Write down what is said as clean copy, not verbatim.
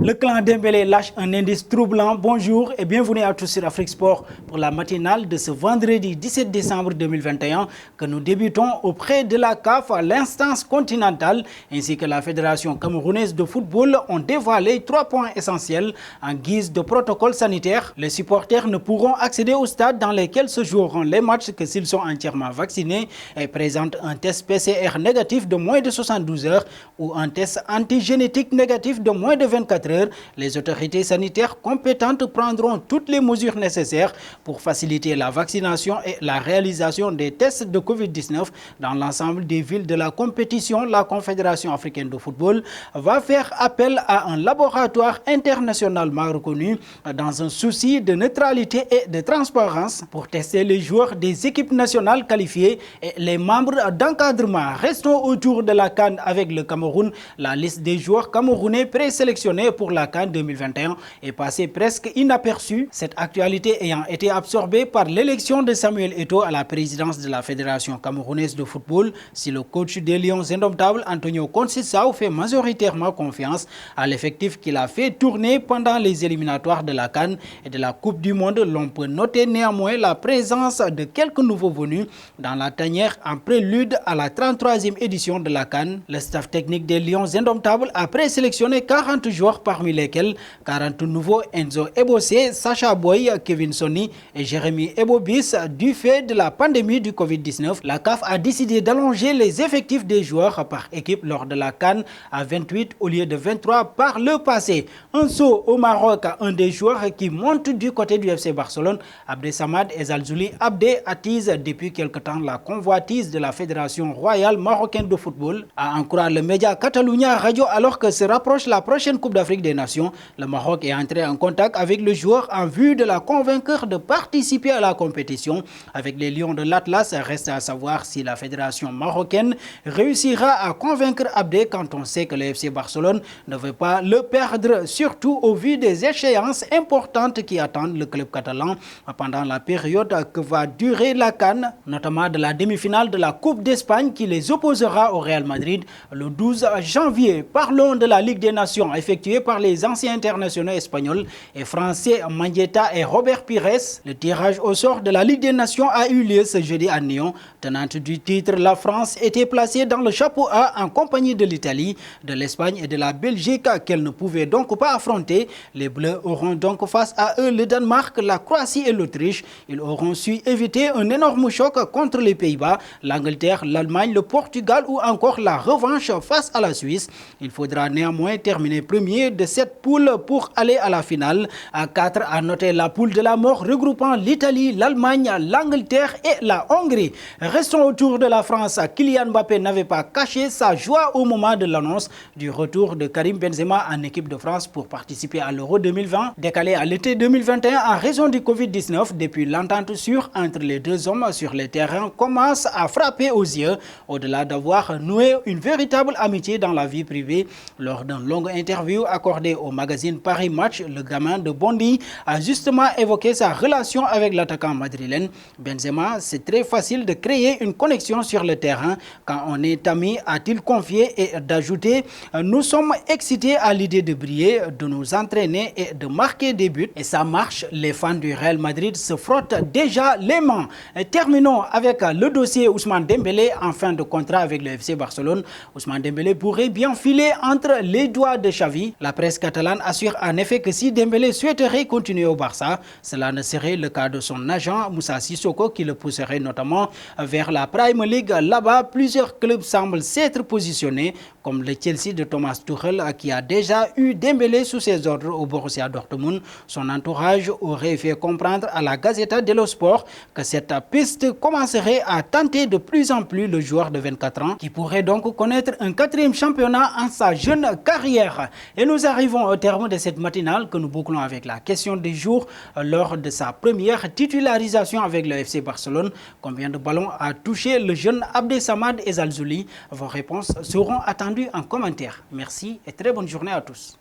Le clan Dembélé lâche un indice troublant. Bonjour et bienvenue à tous sur Afrique Sport pour la matinale de ce vendredi 17 décembre 2021 que nous débutons auprès de la CAF, l'instance continentale ainsi que la Fédération camerounaise de football ont dévoilé 3 points essentiels en guise de protocole sanitaire. Les supporters ne pourront accéder au stade dans lesquels se joueront les matchs que s'ils sont entièrement vaccinés et présentent un test PCR négatif de moins de 72 heures ou un test antigénétique négatif de moins de 24 heures. Les autorités sanitaires compétentes prendront toutes les mesures nécessaires pour faciliter la vaccination et la réalisation des tests de Covid-19 dans l'ensemble des villes de la compétition. La Confédération africaine de football va faire appel à un laboratoire internationalement reconnu dans un souci de neutralité et de transparence pour tester les joueurs des équipes nationales qualifiées et les membres d'encadrement. Restons autour de la CAN avec le Cameroun. La liste des joueurs camerounais présélectionnés pour la CAN 2021 est passée presque inaperçue. Cette actualité ayant été absorbée par l'élection de Samuel Eto'o à la présidence de la Fédération camerounaise de football, si le coach des Lions indomptables Antonio Conceição fait majoritairement confiance à l'effectif qu'il a fait tourner pendant les éliminatoires de la CAN et de la Coupe du Monde, l'on peut noter néanmoins la présence de quelques nouveaux venus dans la tanière en prélude à la 33e édition de la CAN. Le staff technique des Lions indomptables a présélectionné 40 joueurs parmi lesquels 40 nouveaux: Enzo Ebossé, Sacha Boy, Kevin Sonny et Jérémy Ebobis. Du fait de la pandémie du Covid-19, la CAF a décidé d'allonger les effectifs des joueurs par équipe lors de la CAN à 28 au lieu de 23 par le passé. Un saut au Maroc, un des joueurs qui monte du côté du FC Barcelone, Abdesamad Ezalzouli Abde, attise depuis quelque temps la convoitise de la Fédération royale marocaine de football. À en croire le média Catalunya Radio, alors que se rapproche la prochaine Coupe d'Afrique des Nations, le Maroc est entré en contact avec le joueur en vue de la convaincre de participer à la compétition. Avec les Lions de l'Atlas, reste à savoir si la Fédération marocaine réussira à convaincre Abde quand on sait que le FC Barcelone ne veut pas le perdre, surtout au vu des échéances importantes qui attendent le club catalan pendant la période que va durer la CAN, notamment de la demi-finale de la Coupe d'Espagne qui les opposera au Real Madrid le 12 janvier. Parlons de la Ligue des Nations effectuée par les anciens internationaux espagnols et français Mendieta et Robert Pires. Le tirage au sort de la Ligue des Nations a eu lieu ce jeudi à Nyon. Tenante du titre, la France était placée dans le chapeau A en compagnie de l'Italie, de l'Espagne et de la Belgique qu'elle ne pouvait donc pas affronter. Les Bleus auront donc face à eux le Danemark, la Croatie et l'Autriche. Ils auront su éviter un énorme choc contre les Pays-Bas, l'Angleterre, l'Allemagne, le Portugal ou encore la revanche face à la Suisse. Il faudra néanmoins terminer premier de cette poule pour aller à la finale. À 4, à noter la poule de la mort regroupant l'Italie, l'Allemagne, l'Angleterre et la Hongrie. Restons autour de la France. Kylian Mbappé n'avait pas caché sa joie au moment de l'annonce du retour de Karim Benzema en équipe de France pour participer à l'Euro 2020, décalé à l'été 2021 en raison du Covid-19. Depuis, l'entente sûre entre les deux hommes sur les terrains commence à frapper aux yeux, au-delà d'avoir noué une véritable amitié dans la vie privée. Lors d'une longue interview accordée au magazine Paris Match, le gamin de Bondy a justement évoqué sa relation avec l'attaquant madrilène. Benzema, c'est très facile de créer une connexion sur le terrain quand on est amis, a-t-il confié, et d'ajouter: nous sommes excités à l'idée de briller, de nous entraîner et de marquer des buts. Et ça marche, les fans du Real Madrid se frottent déjà les mains. Et terminons avec le dossier Ousmane Dembélé en fin de contrat avec le FC Barcelone. Ousmane Dembélé pourrait bien filer entre les doigts de Xavi. La presse catalane assure en effet que si Dembélé souhaiterait continuer au Barça, cela ne serait le cas de son agent Moussa Sissoko qui le pousserait notamment vers la Premier League. Là-bas, plusieurs clubs semblent s'être positionnés, comme le Chelsea de Thomas Tuchel qui a déjà eu Dembélé sous ses ordres au Borussia Dortmund. Son entourage aurait fait comprendre à la Gazzetta dello Sport que cette piste commencerait à tenter de plus en plus le joueur de 24 ans qui pourrait donc connaître un 4e championnat en sa jeune carrière. Et nous arrivons au terme de cette matinale que nous bouclons avec la question du jour. Lors de sa première titularisation avec le FC Barcelone, combien de ballons a touché le jeune Abdesamad Ezalzouli? Vos réponses seront attendues en commentaire. Merci et très bonne journée à tous.